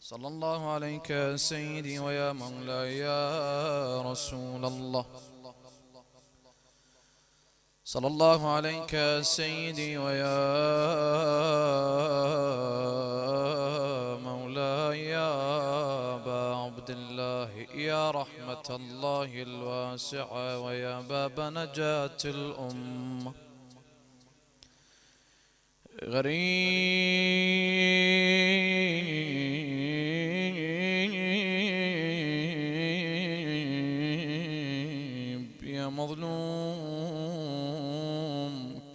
صلى الله عليك يا سيدي ويا مولاي يا رسول الله. صلى الله عليك يا سيدي ويا مولاي يا أبا عبد الله يا رحمة الله الواسعة ويا باب نجاة الأمة. غريب يا مظلوم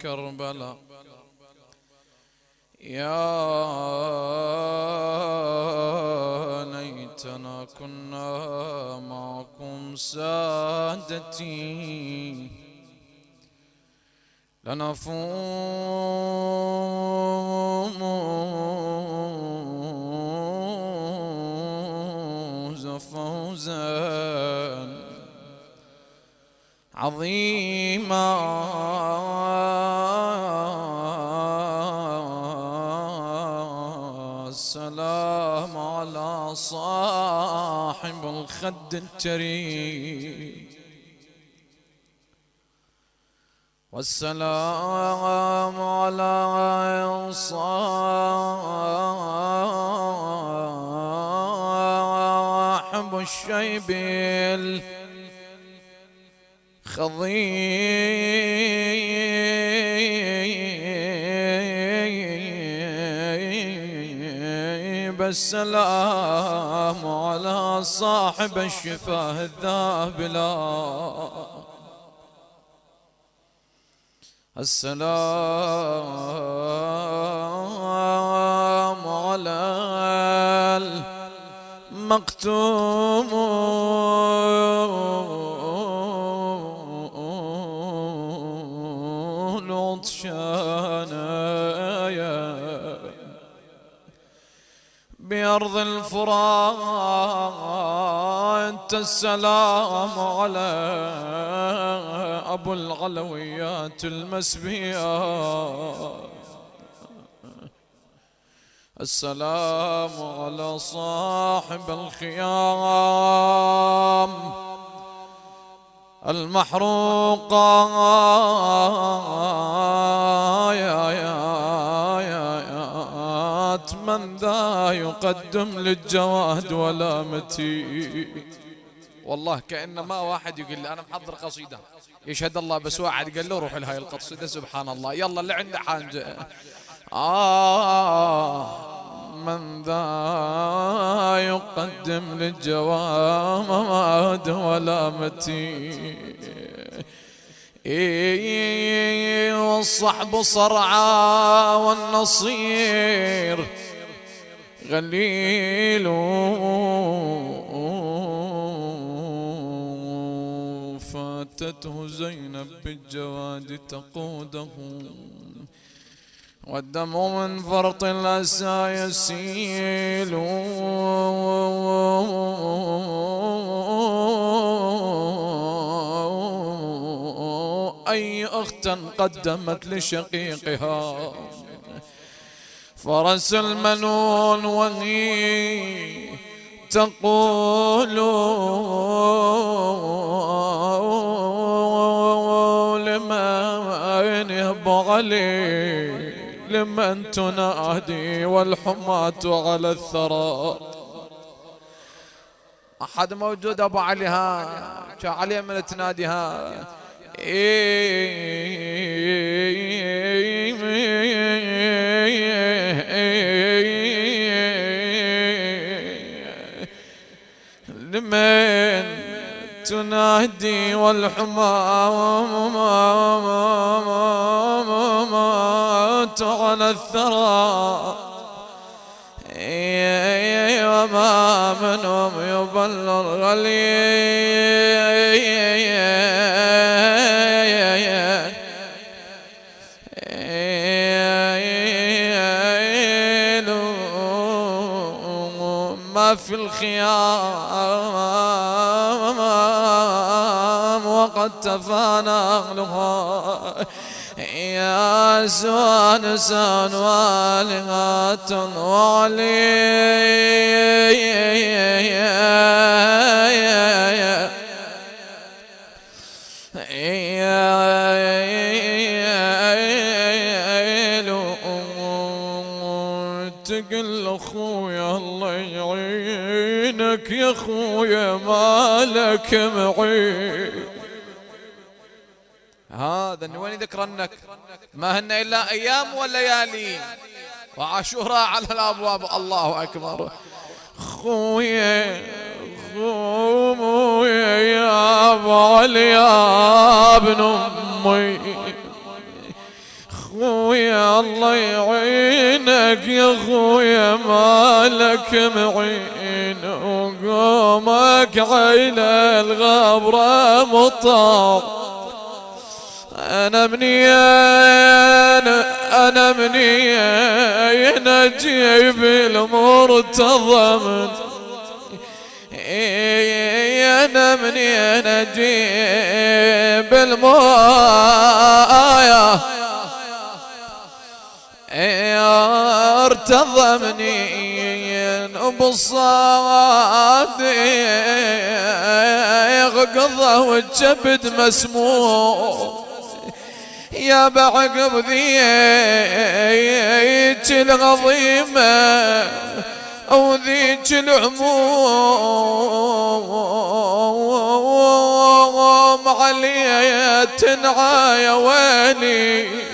كربلاء، يا ليتنا كنا معكم سادتي لنفوز فوزا عظيما. السلام على صاحب الخد الجريء، والسلام على صاحب الشيب الخضيب. السلام على صاحب الشفاه الذابلة. السلام على المقتوم العطشان بأرض الفرات. السلام على أبو العلويات المسبيات. السلام على صاحب الخيام المحروقة. من ذا يقدم للجواد ولا متي. والله كأنما واحد يقول لي أنا محضر قصيدة يشهد الله، بس واحد قال له روح لهاي القصيدة. سبحان الله. يلا اللي عنده حاجة. من ذا يقدم للجواد ولا متي. والصحب صرعى والنصير غليل. فاتته زينب بالجواد تقوده، والدمع من فرط الأسى يسيل. أي أخت قدمت لشقيقها فرس المنون وهي تقول لمن يبغلي، لمن تنادي والحماة على الثرى. أحد موجود أبو علي؟ ها شا علي من تناديها. لمن تنادي والحمامات على الثرى. وما منهم يبلغ ما في الخيام وقد تفانى أهلها. يا سوان سان والغات وعلي خويا الله يعينك يا خويا مالك معين. هذا وين ذكرنك ما هن إلا أيام وليالي وعاشوراء على الأبواب. الله أكبر. خويا خويا يا أبو علي يا ابن أمي، خويا الله يعينك يا خويا مالك معين، وقومك عين الغبرة مطار. أنا منين أجيب المرتضى، أنا منين أجيب المايا ارتضى منين وبالصادق قضى والجبد مسموم. يا بعقب ذيك العظيمة أو ذيك العموم عليا تنعى يا ويلي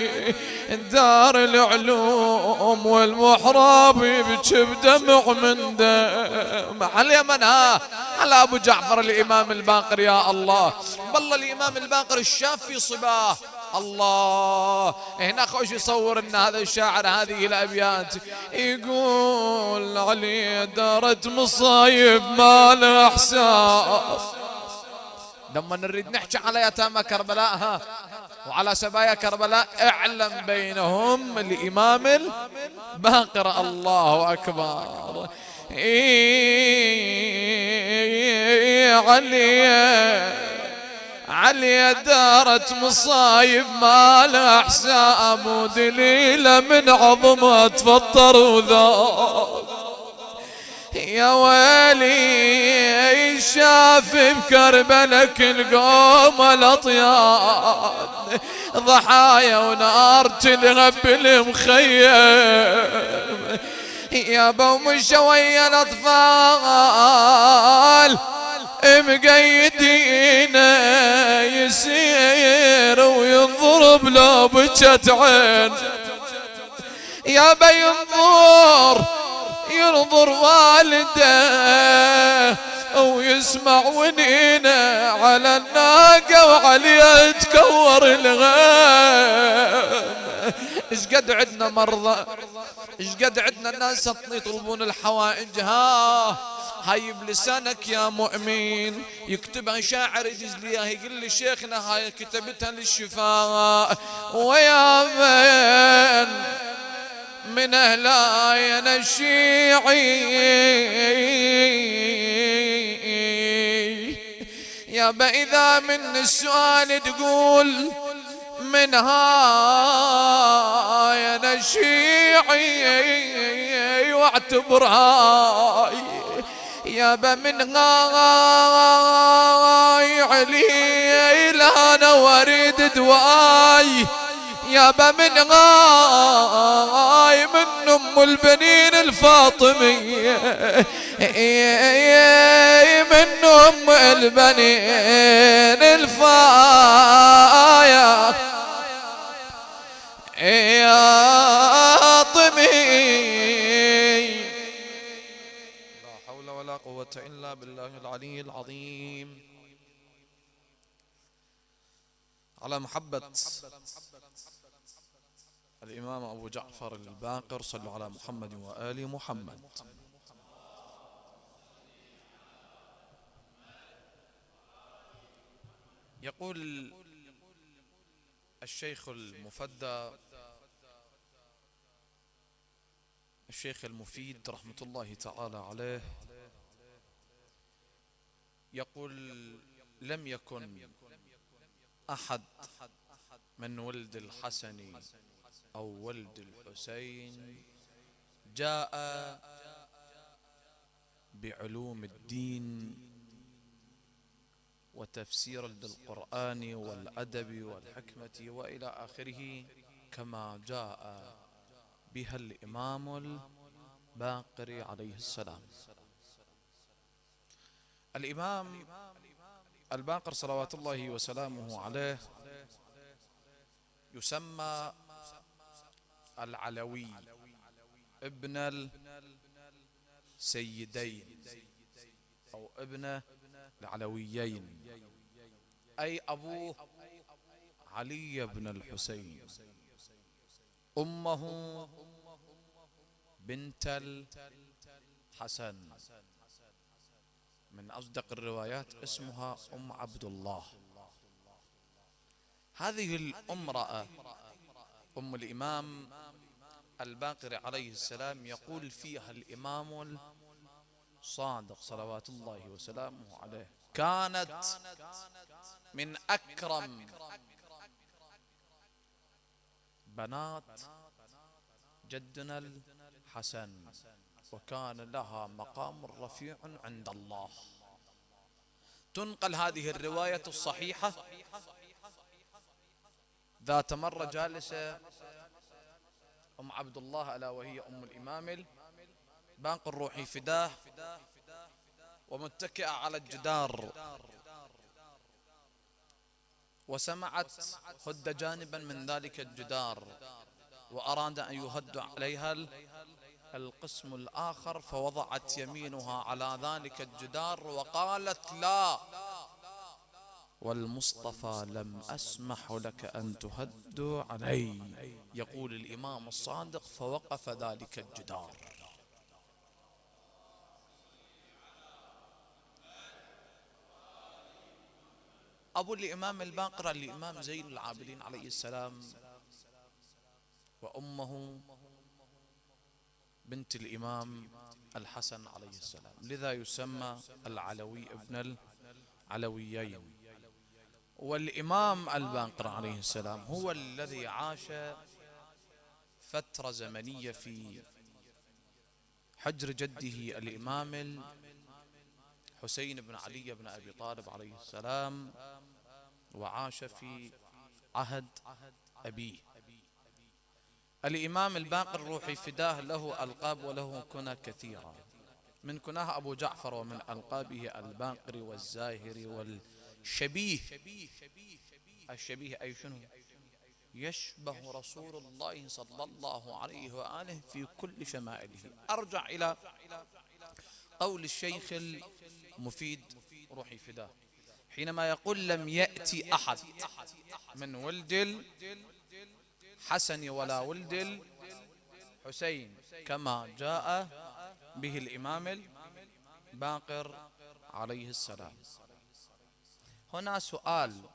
دار العلوم والمحراب يبكي بدمع من دم. على اليمن على أبو جعفر الإمام الباقر. يا الله بالله الإمام الباقر الشاف في صباه. الله هنا خوش يصور لنا هذا الشاعر هذه الأبيات، يقول علي دارت مصايب ما له إحساس. لما نريد نحكي على يتامى كربلاء وعلى سبايا كربلاء اعلم بينهم الإمام الباقر. الله أكبر. علي دارت مصايب ما له حساب، ودليله من عظمه تفطر وذاب. يا ويلي شاف بكربلاء كل قوم الاطياد، ضحايا ونار تلهب المخيم. يا بوم شوية الاطفال مقيدين يسير وينظر بلو بجت عين. يا ينظر والده ويسمع ونينه على الناقة وعليها يتكور الغيم. ايش قد عدنا مرضى، ايش قد عدنا ناس يطلبون الحوائج. هاي بلسانك يا مؤمن يكتبها شاعر يجز لي يقول لي شيخنا هاي كتبتها للشفاء. ويا من أهلاينا الشيعي يابا إذا من السؤال تقول من هاي أنا الشيعي واعتبر هاي يابا من هاي علي لا أنا واريد دواي. يابا من غاي من أم البنين الفاطمية، من أم البنين الفايا طمي. لا حول ولا قوة إلا بالله العلي العظيم. على محبة الإمام أبو جعفر الباقر صلوا على محمد وآل محمد. يقول الشيخ المفدى الشيخ المفيد رحمة الله تعالى عليه، يقول لم يكن أحد من ولد الحسن أو ولد الحسين جاء بعلوم الدين وتفسيرا للقرآن والأدب والحكمة وإلى آخره كما جاء بها الإمام الباقر عليه السلام. الإمام الباقر صلوات الله وسلامه عليه يسمى العلوي ابن السيدين أو ابن العلويين، أي أبوه علي بن الحسين، أمه بنت الحسن. من أصدق الروايات اسمها أم عبد الله. هذه الامرأة أم الإمام الباقر عليه السلام يقول فيها الإمام الصادق صلوات الله وسلامه عليه: كانت من أكرم بنات جدنا الحسن، وكان لها مقام رفيع عند الله. تنقل هذه الرواية الصحيحة ذات مرة جالسة أم عبد الله ألا وهي أم الإمام الباقر روحي فداه ومتكئة على الجدار، وسمعت هد جانبا من ذلك الجدار وأراد أن يهد عليها القسم الآخر، فوضعت يمينها على ذلك الجدار وقالت: لا والمصطفى لم أسمح لك أن تهد علي. يقول الإمام الصادق: فوقف ذلك الجدار. أبو الإمام الباقر الإمام زين العابدين عليه السلام، وأمه بنت الإمام الحسن عليه السلام، لذا يسمى العلوي ابن العلويين. والإمام الباقر عليه السلام هو الذي عاش فترة زمنية في حجر جده الإمام الحسين بن علي بن أبي طالب عليه السلام، وعاش في عهد أبيه. الإمام الباقر روحي فداه له ألقاب وله كنى كثيرة، من كناه أبو جعفر، ومن ألقابه الباقر والزاهر والشبيه. الشبيه أي شنو؟ يشبه رسول الله صلى الله عليه وآله في كل شمائله. أرجع إلى قول الشيخ المفيد روحي فداه حينما يقول: لم يأتي أحد من ولد الحسن ولا ولد الحسين كما جاء به الإمام الباقر عليه السلام. هنا سؤال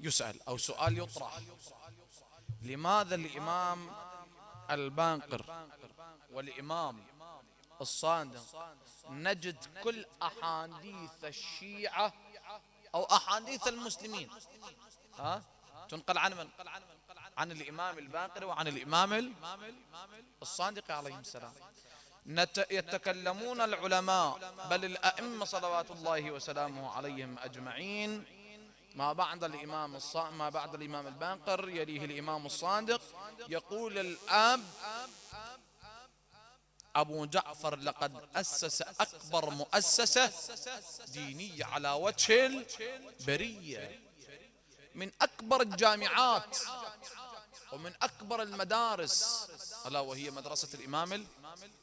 يسأل أو سؤال يطرح: لماذا الإمام الباقر والإمام الصادق نجد كل أحاديث الشيعة أو أحاديث المسلمين تنقل عن من؟ عن الإمام الباقر وعن الإمام الصادق عليه السلام. يتكلمون العلماء بل الأئمة صلوات الله وسلامه عليهم أجمعين ما بعد الإمام الباقر يليه الإمام الصادق. يقول الآب أبو جعفر: لقد أسس أكبر مؤسسة دينية على وجه البرية، من أكبر الجامعات ومن أكبر المدارس، ألا وهي مدرسة الإمام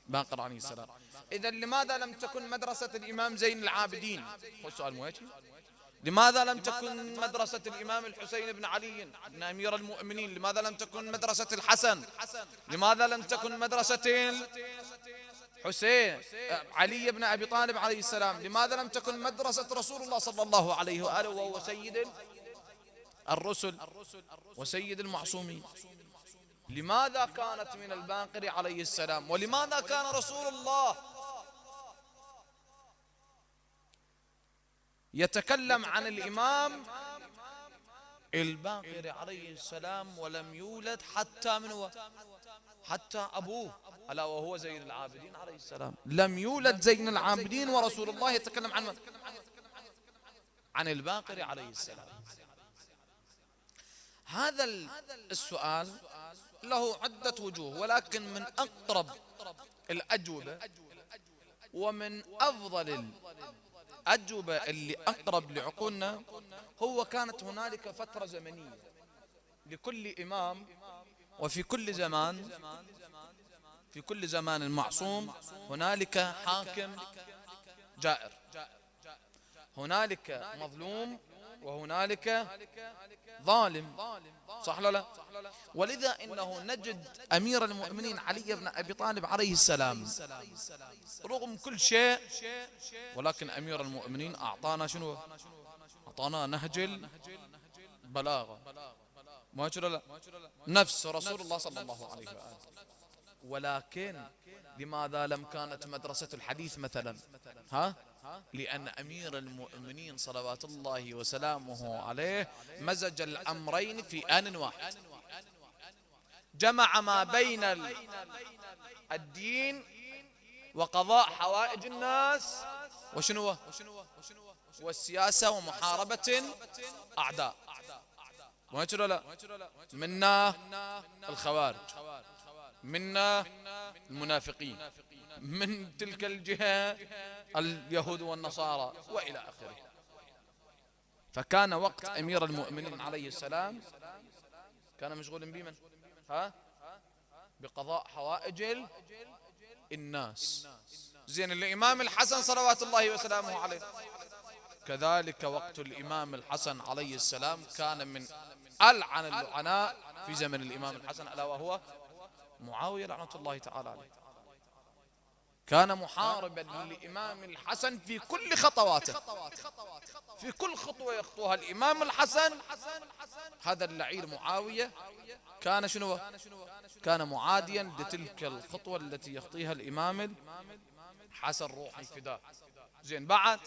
الباقر عليه السلام. إذن لماذا لم تكن مدرسة الإمام زين العابدين؟ هو السؤال مو هيك؟ لماذا لم تكن مدرسة الإمام الحسين بن علي بن أمير المؤمنين؟ لماذا لم تكن مدرسة الحسن؟ لماذا لم تكن مدرسة حسين علي بن أبي طالب عليه السلام؟ لماذا لم تكن مدرسة رسول الله صلى الله عليه وآله وهو سيد الرسل وسيد المعصومين؟ لماذا كانت من الباقر عليه السلام؟ ولماذا كان رسول الله يتكلم عن الإمام الباقر عليه السلام ولم يولد حتى من حتى أبوه ألا وهو زين العابدين عليه السلام؟ لم يولد زين العابدين ورسول الله يتكلم عن من؟ عن الباقر عليه السلام. هذا السؤال له عدة وجوه، ولكن من أقرب الأجوبة ومن أفضل الأجوبة اللي أقرب لعقولنا هو كانت هنالك فترة زمنية لكل إمام، وفي كل زمان، في كل زمان معصوم هنالك حاكم جائر، هنالك مظلوم وهنالك ظالم، صح ولا لا؟ ولذا إنه نجد أمير المؤمنين علي بن أبي طالب عليه السلام رغم كل شيء، ولكن أمير المؤمنين أعطانا شنو؟ أعطانا نهج البلاغة، ما لا نفس رسول الله صلى الله عليه وآله. ولكن لماذا لم كانت مدرسة الحديث مثلا؟ لأن أمير المؤمنين صلوات الله وسلامه عليه مزج الأمرين في آن واحد، جمع ما بين الدين وقضاء حوائج الناس وشنو؟ والسياسة ومحاربة أعداء، لا منا الخوارج، منا المنافقين، من تلك الجهة اليهود والنصارى وإلى آخره. فكان وقت أمير المؤمنين عليه السلام كان مشغول بمن؟ بقضاء حوائج الناس. زين الإمام الحسن صلوات الله وسلامه عليه كذلك وقت الإمام الحسن عليه السلام كان من ألعن اللعناء في زمن الإمام الحسن، ألا وهو معاوية لعنة الله تعالى عليه. كان محاربا للإمام الحسن في كل خطواته، في كل خطوة يخطوها الإمام الحسن هذا اللعير معاوية كان شنو؟ كان معاديا لتلك الخطوة التي يخطيها الإمام الحسن روح الفداء. زين بعد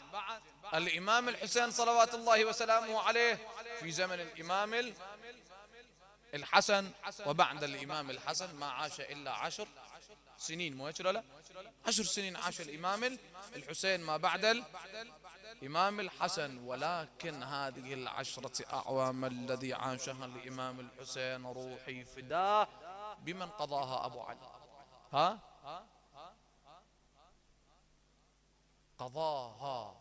الإمام الحسين صلوات الله وسلامه عليه في زمن الإمام الحسن، وبعد الإمام الحسن ما عاش إلا 10 سنين، مو هيك لا؟ 10 سنين عاش الإمام الحسين ما بعد الإمام الحسن. ولكن هذه ال10 أعوام الذي عاشها الإمام الحسين روحي فداه بمن قضاها أبو علي؟ قضاها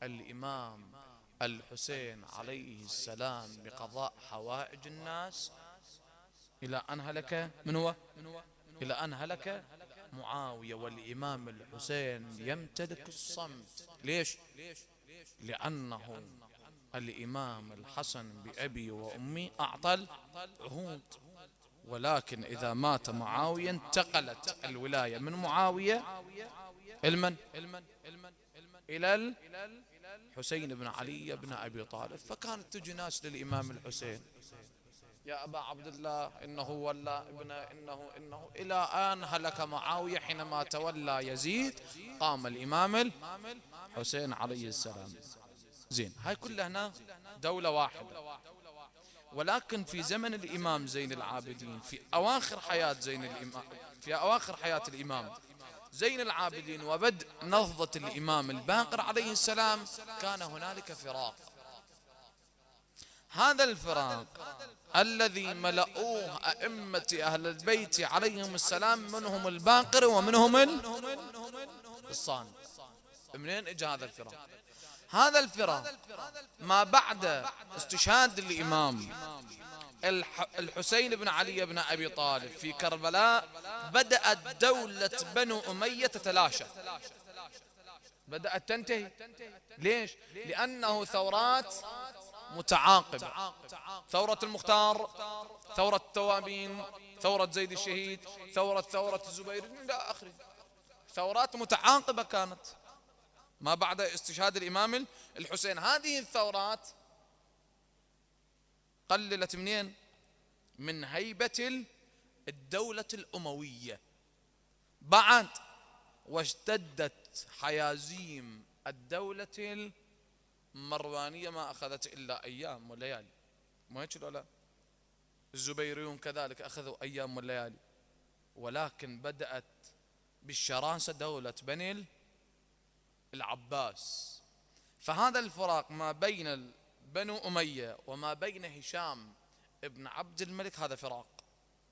الإمام الحسين عليه السلام بقضاء حوائج الناس إلى أن هلك من هو؟ إلى أن هلك معاوية. والإمام الحسين يمتلك الصمت. ليش؟ لأنه الإمام الحسن بأبي وأمي أعطى العهود، ولكن إذا مات معاوية انتقلت الولاية من معاوية إلى الحسين بن علي بن أبي طالب. فكانت تجي ناس للإمام الحسين يا أبا عبد الله إنه ولا ابن إنه إلى أن هلك معاوية حينما تولى يزيد قام الإمام الحسين عليه السلام. زين هاي كلها هنا دولة واحدة. ولكن في زمن الإمام زين العابدين في أواخر حياة الإمام زين العابدين وبدء نهضة الإمام الباقر عليه السلام كان هنالك فراق. هذا الفراق الذي ملؤوه أئمة أهل البيت عليهم السلام منهم الباقر ومنهم الصامت. منين اجى هذا الفراق؟ هذا الفراق ما بعد استشهاد الإمام الحسين بن علي بن أبي طالب في كربلاء بدأت دولة بنو أمية تتلاشى، بدأت تنتهي. ليش؟ لأنه ثورات متعاقبة، ثورة المختار، ثورة التوابين، ثورة زيد الشهيد، ثورة الزبير إلى آخره. ثورات متعاقبة كانت ما بعد استشهاد الإمام الحسين. هذه الثورات قللت منين؟ من هيبة الدولة الأموية بعد، واشتدت حيازيم الدولة المروانية ما أخذت إلا أيام وليالي، ما هيك ولا لا؟ الزبيريون كذلك أخذوا أيام وليالي. ولكن بدأت بالشراسة دولة بني العباس. فهذا الفراق ما بين بنو أمية وما بين هشام ابن عبد الملك هذا فراق،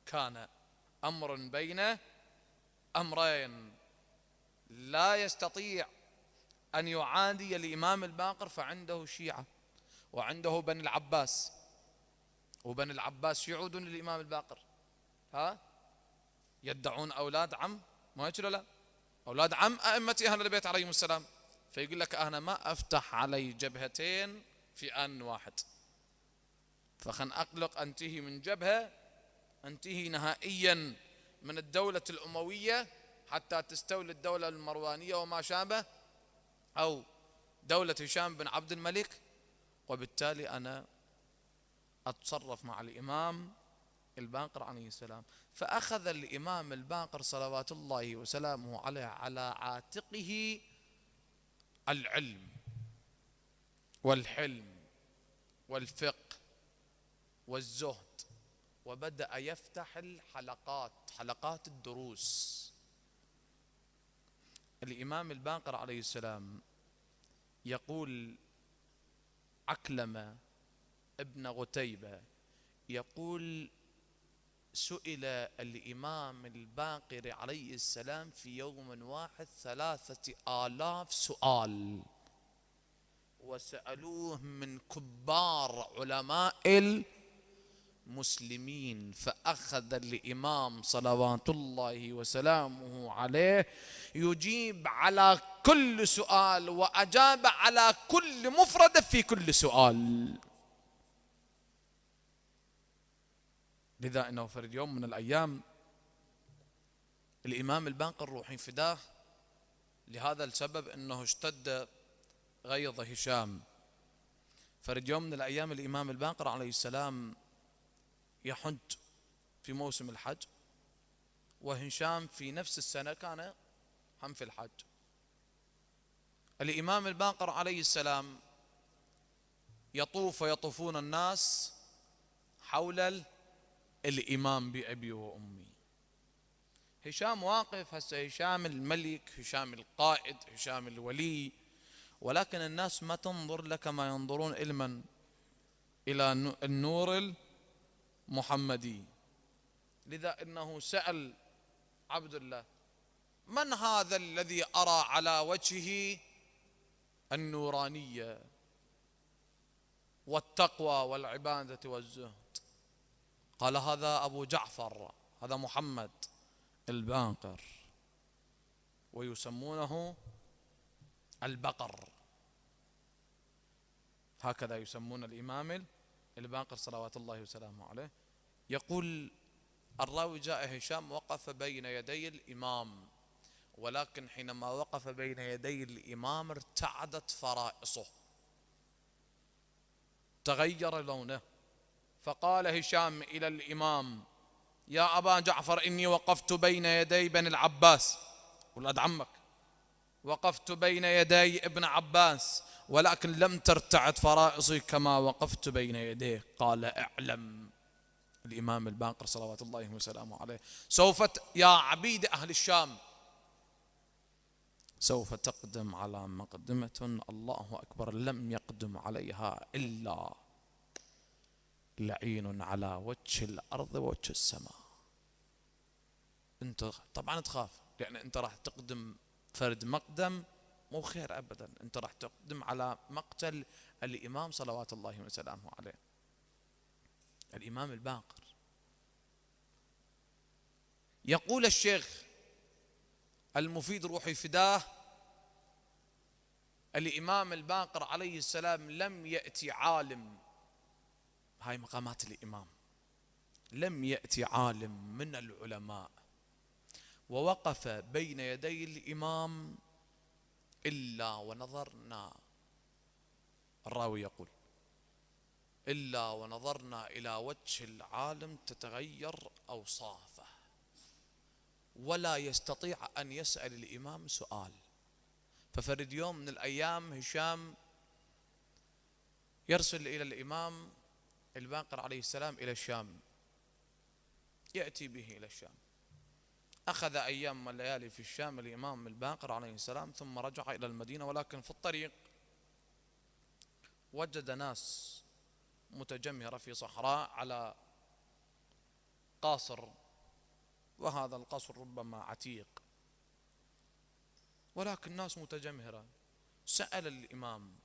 كان أمر بين أمرين، لا يستطيع أن يعادي الإمام الباقر، فعنده شيعة وعنده بني العباس، وبني العباس يعودون للإمام الباقر، ها يدعون أولاد عم، ما يقولوا لا، أولاد عم أئمة أهل البيت عليهم السلام. فيقول لك أنا ما أفتح علي جبهتين في آن واحد، فخن أقلق أنتهي من جبهة، أنتهي نهائيا من الدولة الأموية حتى تستولي الدولة المروانية وما شابه، أو دولة هشام بن عبد الملك، وبالتالي أنا أتصرف مع الإمام الباقر عليه السلام. فأخذ الإمام الباقر صلوات الله وسلامه عليه على عاتقه العلم والحلم والفقه والزهد، وبدأ يفتح الحلقات، حلقات الدروس. الإمام الباقر عليه السلام يقول عكلمة ابن غتيبة، يقول سئل الإمام الباقر عليه السلام في يوم واحد 3000 سؤال، وسألوه من كبار علماء المسلمين، فأخذ الإمام صلوات الله وسلامه عليه يجيب على كل سؤال، وأجاب على كل مفردة في كل سؤال. لذا إنه فرد يوم من الأيام الإمام الباقر روح فداه، لهذا السبب أنه اشتد غيظ هشام. فرد يوم من الأيام الإمام الباقر عليه السلام يحج في موسم الحج، وهشام في نفس السنة كان هم في الحج. الإمام الباقر عليه السلام يطوف ويطوفون الناس حول الإمام بأبي وأمي. هشام واقف، هسه هشام الملك، هشام القائد، هشام الولي، ولكن الناس ما تنظر له كما ينظرون إلى النور المحمدي. لذا إنه سأل عبد الله: من هذا الذي أرى على وجهه النورانية والتقوى والعبادة والزهد؟ قال: هذا أبو جعفر، هذا محمد الباقر، ويسمونه البقر، هكذا يسمون الإمام الباقر صلوات الله وسلامه عليه. يقول الراوي: جاء هشام وقف بين يدي الإمام، ولكن حينما وقف بين يدي الإمام ارتعدت فرائصه، تغير لونه، فقال هشام إلى الإمام: يا أبا جعفر، إني وقفت بين يدي بني العباس، ولاد عمك، وقفت بين يدي ابن عباس، ولكن لم ترتعد فرائصي كما وقفت بين يديه. قال: اعلم الإمام الباقر صلوات الله وسلامه عليه: يا عبيد أهل الشام، سوف تقدم على مقدمة الله أكبر لم يقدم عليها إلا لعين على وجه الأرض ووجه السماء. أنت طبعا تخاف، لأن أنت راح تقدم فرد مقدم مو خير أبدا، أنت راح تقدم على مقتل الإمام صلوات الله وسلامه عليه، الإمام الباقر. يقول الشيخ المفيد روحي فداه: الإمام الباقر عليه السلام لم يأتي عالم، هاي مقامات الإمام، لم يأتي عالم من العلماء ووقف بين يدي الإمام إلا ونظرنا، الراوي يقول: إلا ونظرنا إلى وجه العالم تتغير أوصافه، ولا يستطيع أن يسأل الإمام سؤال. ففرد يوم من الأيام هشام يرسل إلى الإمام الباقر عليه السلام إلى الشام، يأتي به إلى الشام. أخذ أيام والليالي في الشام الإمام الباقر عليه السلام، ثم رجع إلى المدينة، ولكن في الطريق وجد ناس متجمهرة في صحراء على قاصر، وهذا القصر ربما عتيق، ولكن الناس متجمهرة. سأل الإمام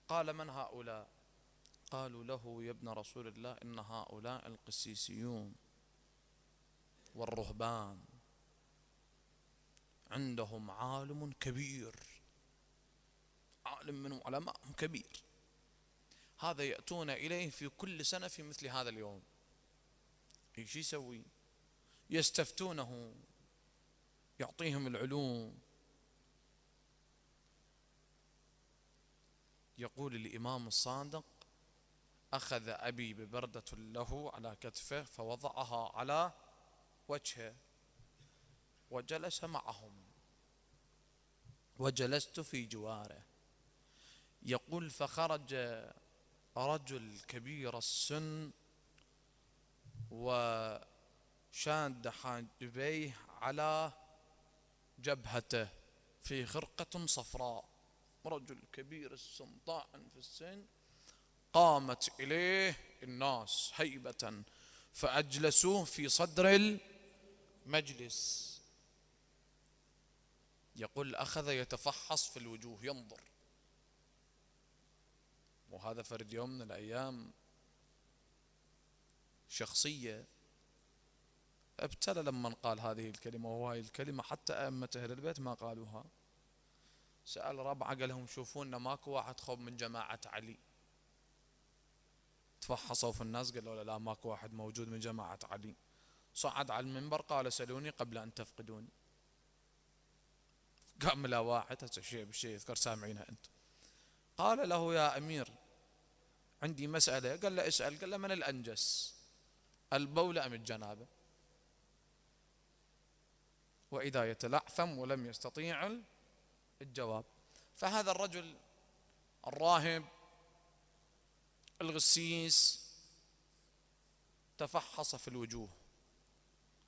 قال: من هؤلاء؟ قالوا له: يا ابن رسول الله، إن هؤلاء القسيسيون والرهبان، عندهم عالم كبير، عالم من علمائهم كبير، هذا يأتون إليه في كل سنة في مثل هذا اليوم. ايش يسوي؟ يستفتونه، يعطيهم العلوم. يقول الإمام الصادق: أخذ أبي ببردة له على كتفه فوضعها على وجهه وجلس معهم، وجلست في جواره. يقول: فخرج رجل كبير السن وشاد حاجبيه على جبهته في خرقة صفراء، رجل كبير السن طاعن في السن. قامت إليه الناس هيبة فأجلسوه في صدر المجلس. يقول: أخذ يتفحص في الوجوه ينظر، وهذا فرد يوم من الأيام شخصية ابتلى لما قال هذه الكلمة، وهذه الكلمة حتى أئمة أهل البيت ما قالوها. سأل ربعه قال لهم: شوفون ماكو واحد خوب من جماعة علي؟ تفحصوا في الناس قالوا: لا ماكو واحد موجود من جماعة علي. صعد على المنبر قال: سألوني قبل أن تفقدوني. قام لا واحد، هذا شيء بالشيء يذكر سامعينها أنت. قال له: يا أمير عندي مسألة. قال له: اسأل. قال له: من الأنجس، البول أم الجنابة؟ وإذا يتلعثم ولم يستطيع الجواب. فهذا الرجل الراهب الغسيس تفحص في الوجوه،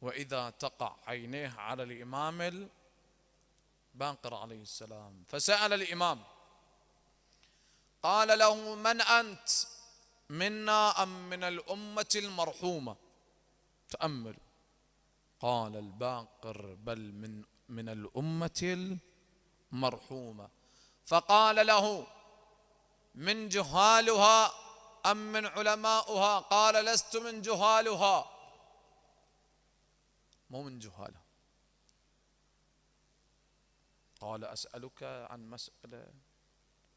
وإذا تقع عينيه على الإمام الباقر عليه السلام. فسأل الإمام قال له: من أنت، منا أم من الأمة المرحومة؟ تأمل. قال الباقر: بل من الأمة المرحومة. فقال له: من جهالها أم من علماؤها؟ قال: لست من جهالها. مو من جهالها. قال: أسألك عن مسألة.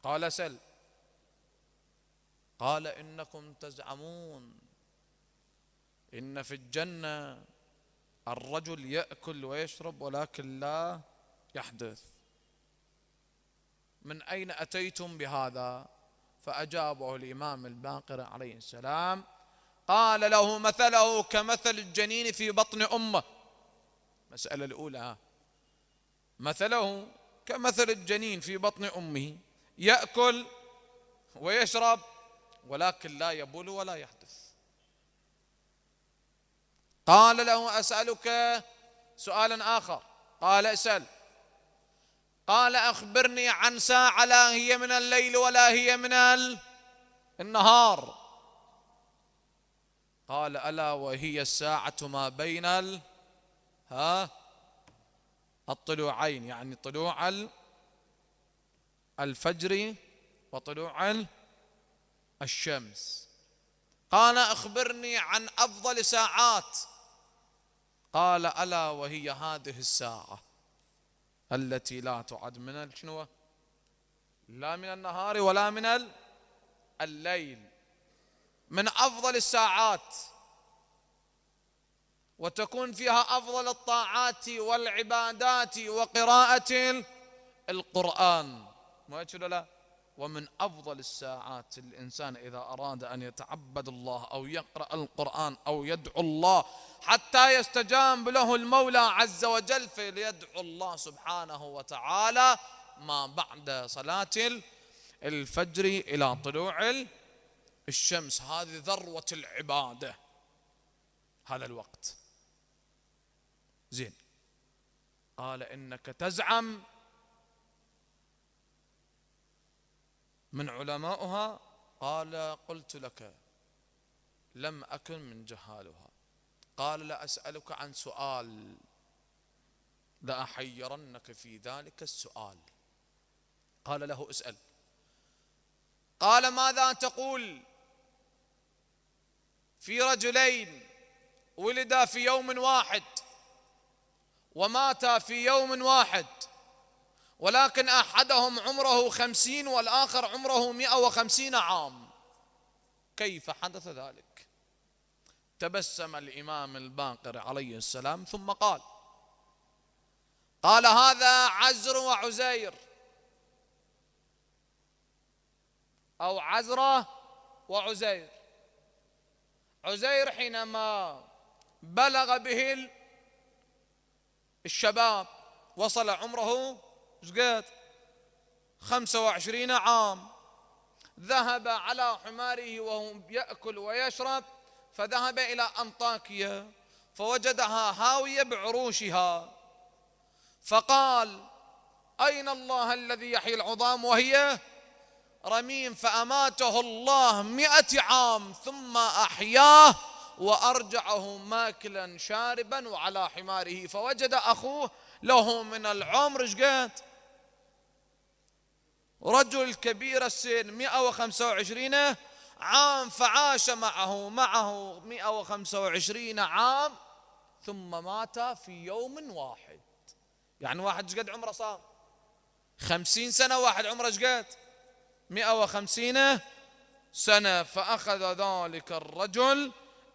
قال: سل. قال: إنكم تزعمون إن في الجنة الرجل يأكل ويشرب ولكن لا يحدث، من أين أتيتم بهذا؟ فأجابه الإمام الباقر عليه السلام قال له: مثله كمثل الجنين في بطن أمه. مسألة الأولى، مثله كمثل الجنين في بطن أمه، يأكل ويشرب ولكن لا يبول ولا يحدث. قال له: أسألك سؤالا آخر. قال: اسأل. قال: أخبرني عن ساعة لا هي من الليل ولا هي من النهار. قال: ألا وهي الساعة ما بين الطلوعين، يعني طلوع الفجر وطلوع الشمس. قال: أخبرني عن أفضل ساعات. قال: ألا وهي هذه الساعة التي لا تعد من شنو؟ لا من النهار ولا من الليل، من أفضل الساعات، وتكون فيها أفضل الطاعات والعبادات وقراءة القرآن. ما يقول لا؟ ومن أفضل الساعات الإنسان إذا أراد أن يتعبد الله أو يقرأ القرآن أو يدعو الله حتى يستجاب له المولى عز وجل، فليدعو الله سبحانه وتعالى ما بعد صلاة الفجر إلى طلوع الشمس. هذه ذروة العبادة، هذا الوقت. زين. قال: إنك تزعم من علماؤها؟ قال قلت لك لم أكن من جهالها. قال لا أسألك عن سؤال لأحيرنك في ذلك السؤال. قال له اسأل. قال ماذا تقول في رجلين ولدا في يوم واحد وماتا في يوم واحد، ولكن أحدهم عمره 50 والآخر عمره 150 عام، كيف حدث ذلك؟ تبسم الإمام الباقر عليه السلام ثم قال هذا عزر وعزير، أو عزرة وعزير. عزير حينما بلغ به الشباب وصل عمره 25 عام، ذهب على حماره وهو يأكل ويشرب، فذهب إلى أنطاكيا فوجدها هاوية بعروشها، فقال أين الله الذي يحيي العظام وهي رميم؟ فأماته الله 100 عام ثم أحياه وأرجعه ماكلا شاربا وعلى حماره، فوجد أخوه له من العمر رجل كبير السن 125 عام، فعاش معه 125 عام ثم مات في يوم واحد. يعني واحد قد عمره صار 50 سنة، واحد عمره 150 سنة. فأخذ ذلك الرجل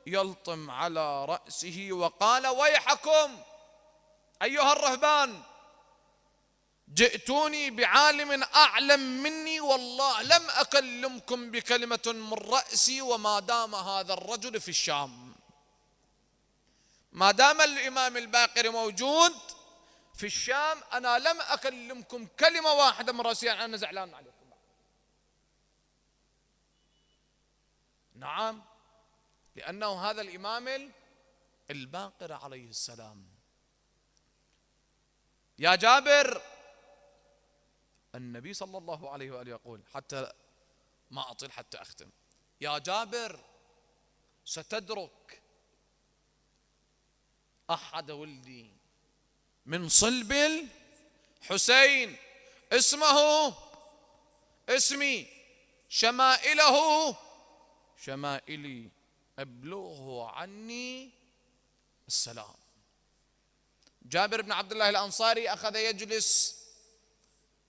يلطم على رأسه وقال ويحكم أيها الرهبان، جئتوني بعالم أعلم مني والله لم أكلمكم بكلمة من رأسي، وما دام هذا الرجل في الشام، ما دام الإمام الباقر موجود في الشام، أنا لم أكلمكم كلمة واحدة من رأسي، يعني أنا زعلان عليكم. نعم، لأنه هذا الإمام الباقر عليه السلام. يا جابر، النبي صلى الله عليه وآله يقول، حتى ما أطيل حتى أختم، يا جابر ستدرك أحد ولدي من صلب الحسين اسمه اسمي، شمائله شمائلي، أبلغه عني السلام. جابر بن عبد الله الأنصاري أخذ يجلس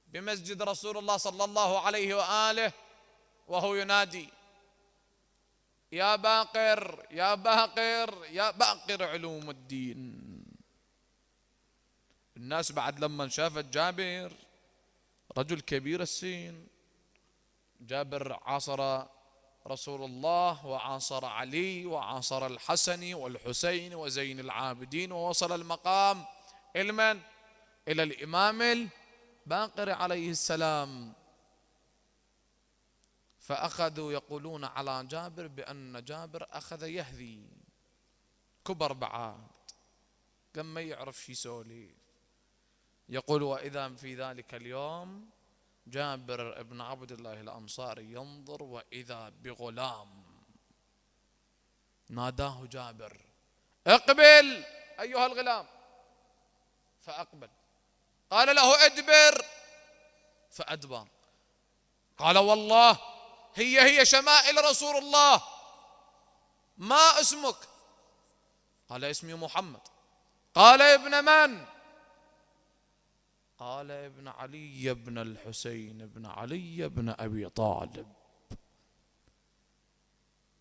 بمسجد رسول الله صلى الله عليه وآله وهو ينادي يا باقر يا باقر يا باقر علوم الدين. الناس بعد لما شافت جابر رجل كبير السن، جابر عاصر رسول الله وعاصر علي وعاصر الحسن والحسين وزين العابدين، ووصل المقام إلى الإمام الباقر عليه السلام. فأخذوا يقولون على جابر بأن جابر أخذ يهذي، كبر بعاد، قام ما يعرف شي يسولف. يقول وإذا في ذلك اليوم جابر بن عبد الله الأنصاري ينظر وإذا بغلام ناداه جابر اقبل أيها الغلام، فأقبل. قال له ادبر، فأدبر. قال والله هي شمائل رسول الله، ما اسمك؟ قال اسمي محمد. قال ابن من؟ قال ابن علي بن الحسين بن علي بن أبي طالب.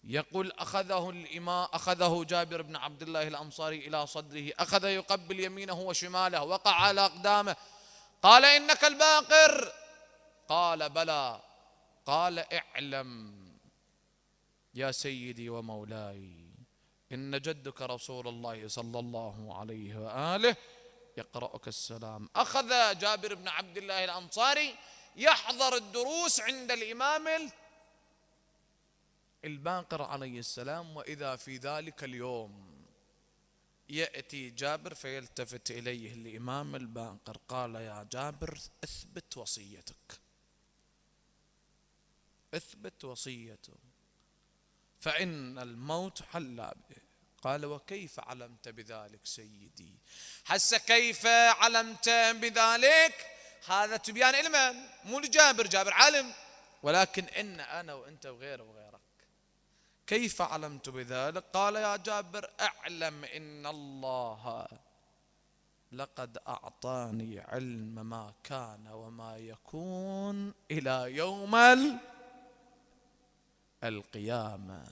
يقول أخذه جابر بن عبد الله الأنصاري إلى صدره، أخذ يقبل يمينه وشماله، وقع على أقدامه. قال إنك الباقر؟ قال بلى. قال اعلم يا سيدي ومولاي إن جدك رسول الله صلى الله عليه وآله يقرأك السلام. أخذ جابر بن عبد الله الأنصاري يحضر الدروس عند الإمام الباقر عليه السلام. وإذا في ذلك اليوم يأتي جابر فيلتفت إليه الإمام الباقر، قال يا جابر اثبت وصيتك. اثبت وصيته فإن الموت حل به. قال وكيف علمت بذلك سيدي؟ هسه كيف علمت بذلك؟ هذا تبيان علما مو لجابر، جابر عالم، ولكن إن أنا وأنت وغيره وغيرك. كيف علمت بذلك؟ قال يا جابر اعلم إن الله لقد أعطاني علم ما كان وما يكون إلى يوم القيامة.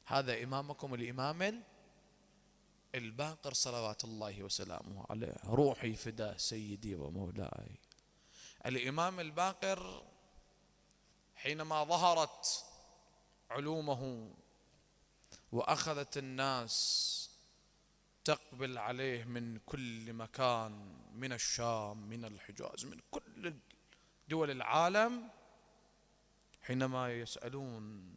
هذا إمامكم الإمام الباقر صلوات الله وسلامه عليه، روحي فداه سيدي ومولاي. الإمام الباقر حينما ظهرت علومه وأخذت الناس تقبل عليه من كل مكان، من الشام، من الحجاز، من كل دول العالم، حينما يسألون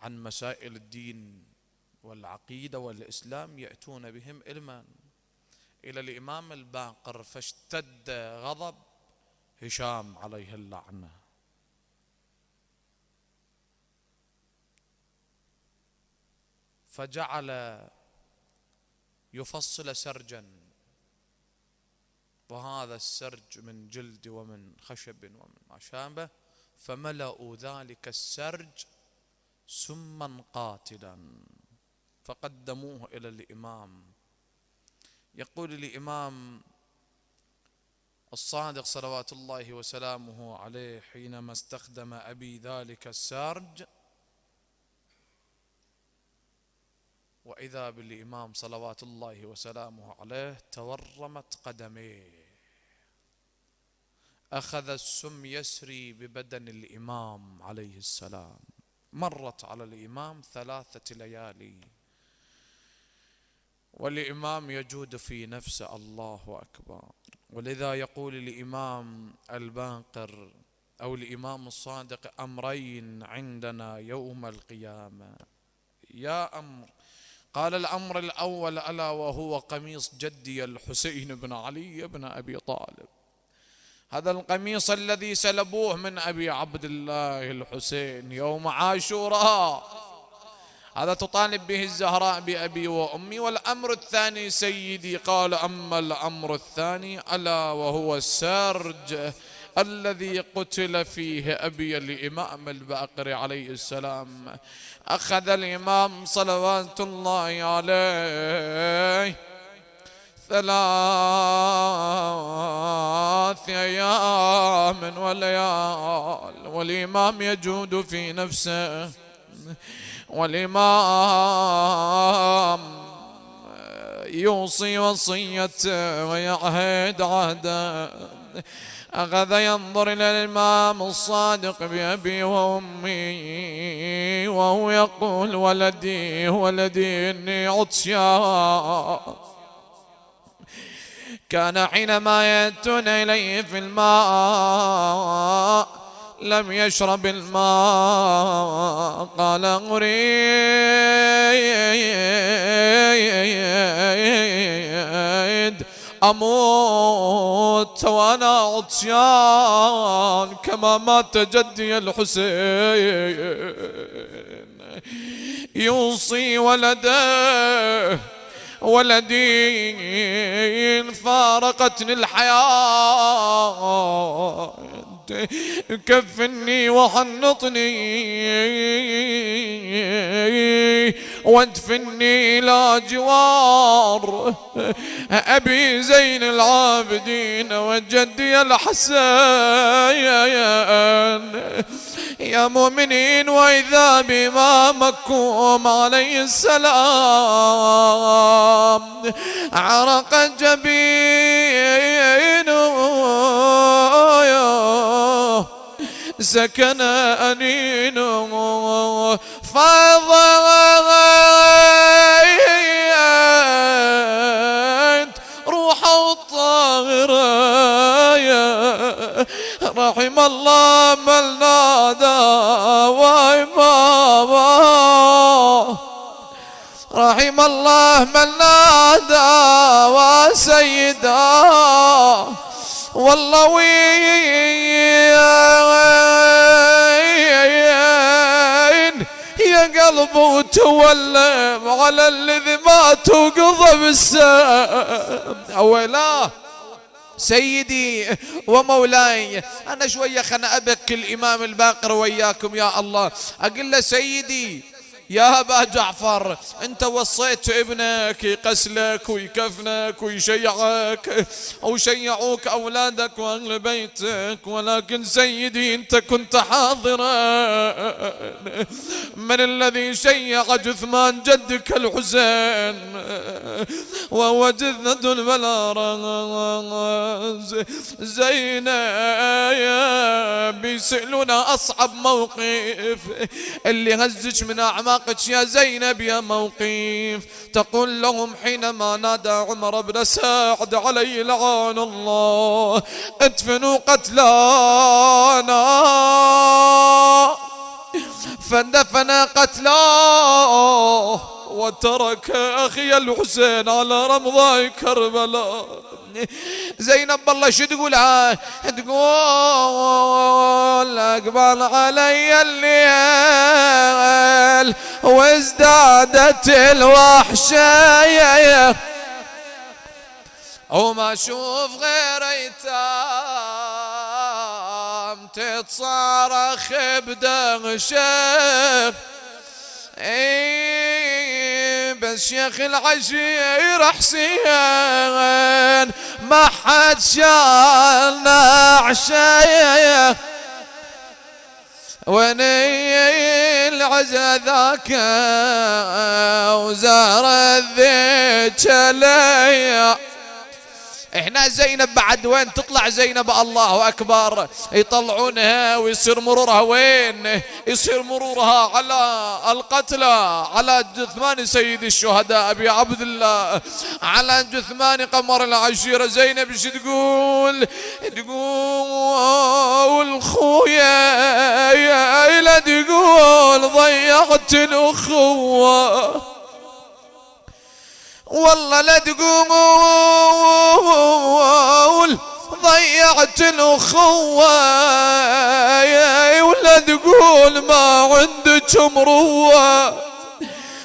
عن مسائل الدين والعقيدة والإسلام يأتون بهم علما إلى الإمام الباقر، فاشتد غضب هشام عليه اللعنة، فجعل يفصل سرجا، وهذا السرج من جلد ومن خشب ومن ما شابه، فملأوا ذلك السرج سما قاتلا فقدموه إلى الإمام. يقول الإمام الصادق صلوات الله وسلامه عليه حينما استخدم أبي ذلك السرج، وإذا بالإمام صلوات الله وسلامه عليه تورمت قدميه، أخذ السم يسري ببدن الإمام عليه السلام، مرت على الإمام 3 ليالي والإمام يجود في نفسه الله أكبر. ولذا يقول الإمام الباقر أو الإمام الصادق أمرين عندنا يوم القيامة يا أمر. قال الأمر الأول ألا وهو قميص جدي الحسين بن علي بن أبي طالب، هذا القميص الذي سلبوه من أبي عبد الله الحسين يوم عاشوراء، هذا تطالب به الزهراء بأبي وأمي. والأمر الثاني سيدي قال أما الأمر الثاني ألا وهو السرج الذي قتل فيه أبي الإمام الباقر عليه السلام. أخذ الإمام صلوات الله عليه 3 أيام وليال والإمام يجود في نفسه، والإمام يوصي وصيته ويعهد عهده. أخذ ينظر إلى الإمام الصادق بأبي وأمي وهو يقول ولدي ولدي إني عطشان. كان حينما يأتون إليه في الماء لم يشرب الماء، قال أريد أموت وأنا عطشان كما مات جدي الحسين. يوصي ولده ولدي فارقتني الحياة كفني وحنطني وادفني إلى جوار أبي زين العابدين وجدي الحسين. يا مؤمنين وإذا بإمامكم عليه السلام عرق جبينه سكن أنينه فضيت روحه الطاهرة. رحم الله من نادى وإمامه، رحم الله من نادى وسيدا. والله قلبي وتولم على الذي مات وقضى بالسام. أولاه سيدي ومولاي، أنا شوية خنا أبكي الإمام الباقر وياكم يا الله. أقول له سيدي يا أبا جعفر، أنت وصيت ابنك يقسلك ويكفنك ويشيعك أو شيعوك أولادك وأهل بيتك، ولكن سيدي أنت كنت حاضرا. من الذي شيع جثمان جدك الحسين وهو جثة البلاراز؟ زينب بيسألونا أصعب موقف اللي هزج من أعماق يا زينب يا موقف. تقول لهم حينما نادى عمر بن سعد عليه لعان الله ادفنوا قتلانا، فدفن قتلاه وترك أخي الحسين على رمضاء كربلاء. زينب بالله شو تقول؟ تقول أقبل علي الليل وازدادت الوحشة وما أشوف غير أيتام تتصارخ بدغشة. بس شيخ العشير حسين ما حد شالنا عشايا، وني العزا ذاك وزار الذيك ليا. احنا زينب بعد وين تطلع زينب؟ الله اكبر، يطلعونها ويصير مرورها وين؟ يصير مرورها على القتلى، على جثمان سيد الشهداء ابي عبد الله، على جثمان قمر العشيرة. زينب ايش تقول؟ تقول خويا يا لا تقول ضيعت الاخوة، والله لا تقول ضيعت الأخوة، ولا تقول ما عندك مروة.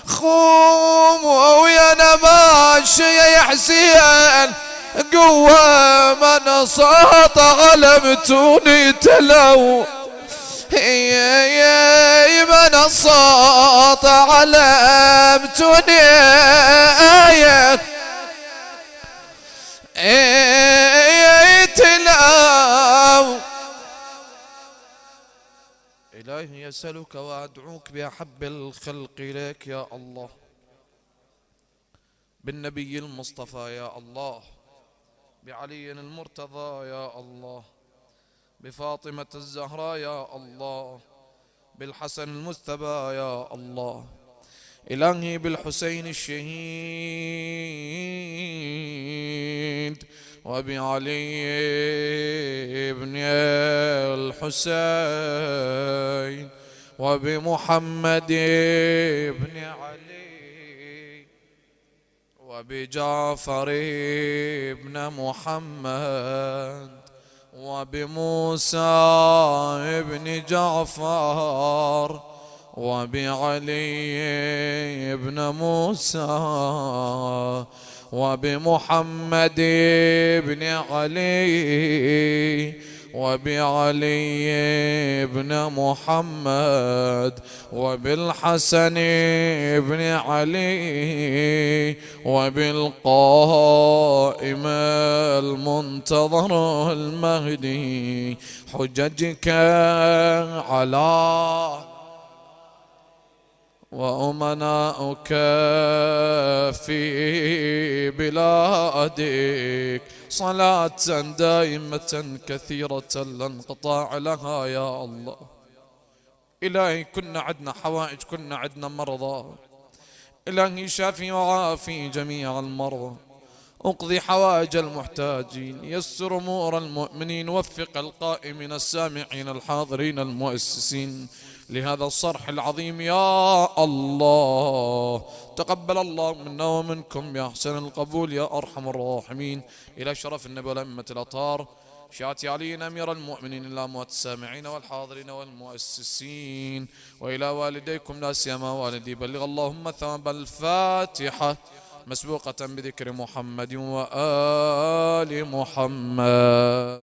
خوم ويا انا ماشي يا حسين قوة من صوت علمتوني تلو، من الصوت علمتني تلاو. إلهي يسألك وأدعوك بأحب الخلق إليك يا الله، بالنبي المصطفى يا الله، بعلي المرتضى يا الله، بفاطمة الزهراء يا الله، بالحسن المجتبى يا الله. إلهي بالحسين الشهيد وبعلي بن الحسين وبمحمد بن علي وبجعفر بن محمد وبموسى بن جعفر وبعلي بن موسى وبمحمد بن علي وبعلي بن محمد وبالحسن بن علي وبالقائم المنتظر المهدي حججك على وأمناؤك في بلادك صلاة دائمة كثيرة لا انقطاع لها يا الله. إلهي كنا عدنا حوائج، كنا عدنا مرضى، إلهي شافي وعافي جميع المرضى، اقضي حوائج المحتاجين، يسر أمور المؤمنين، وفق القائمين السامعين الحاضرين المؤسسين لهذا الصرح العظيم يا الله. تقبل الله منا ومنكم بأحسن القبول يا أرحم الراحمين. إلى شرف النبي والأئمة الأطهار شاتي علي أمير المؤمنين إلى أموات السامعين والحاضرين والمؤسسين، وإلى والديكم لا سيما والدي، بلغ اللهم ثواب الفاتحة مسبوقة بذكر محمد وآل محمد.